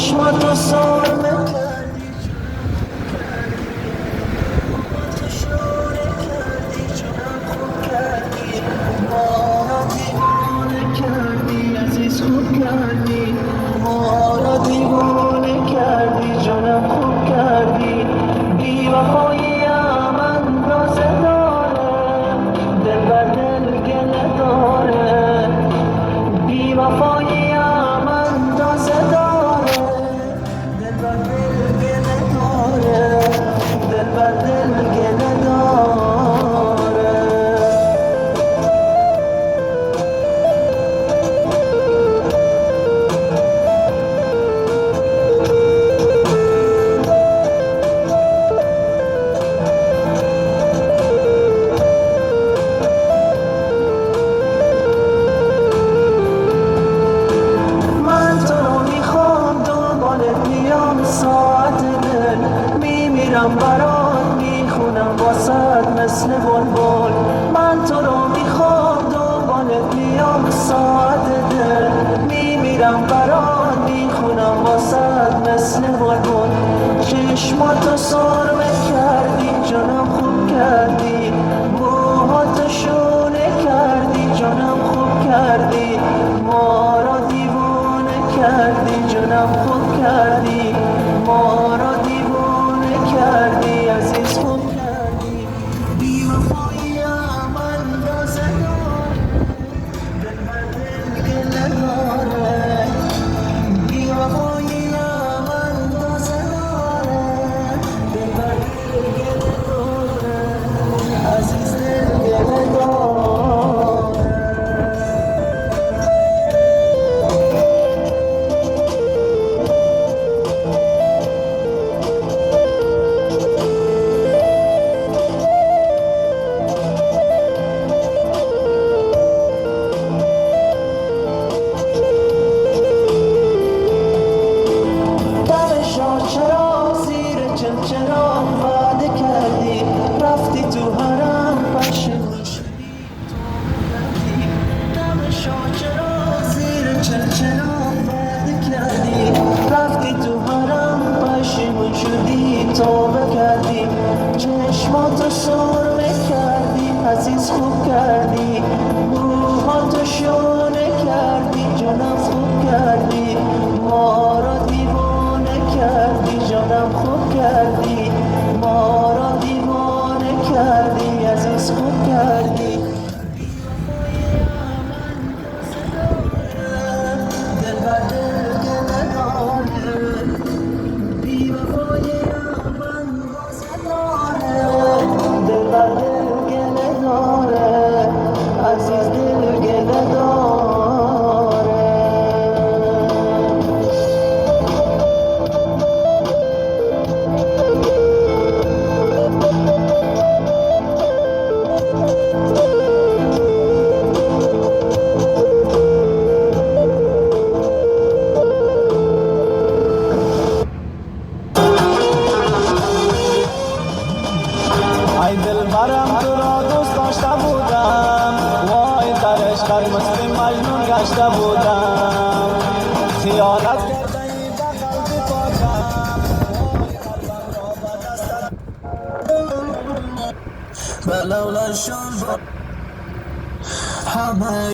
چشماتو سرمه خوب کردی ما را دیوانه کردی جانم خوب کردی بی وفاییم اندازه داره دل بر دل گله داره بی وفاییم اندازه داره دل بر دل گله داره دل بر دل گله داره ساعت دل میمیرم برات میخونم واسط مثل بلبل من تو رو میخوام دنبالت میام ساعت دل میمیرم برات میخونم واسط مثل بلبل چشماتو سرمه کردی جانم خوب کردی موهاتو شونه کردی جانم خوب کردی ما را دیوانه کردی جانم خوب کردی ما را دیوانه کردی عزیز خوب کردی بی وفاییم اندازه داره دل بر دل گله داره بی وفاییم اندازه داره دل بر دل گله داره عزیز دل گله داره چرا وعده کردی رفتی تو حرم پشیمون شدی دم چرا زیر چرا وعده کردی رفتی تو حرم پشیمون شدی توبه کردی چشماتو سرمه کردی عزیز خوب کردی موهاتو شونه کردی جانم خوب کردی ما را دیوانه کردی جانم خوب کردی ما را دیوانه کردی عزیز خوب کردی دل بر دل گله داره بی وفاییم اندازه داره دل بر دل گله داره عزیز دل گله داره ای دلبرم تو را دوست داشته بودم وای در عشقت مسلم مجنون گشته بودم خیانت کرده ای به قلب پاکم وای قلبم را به دستت بلولا شد همه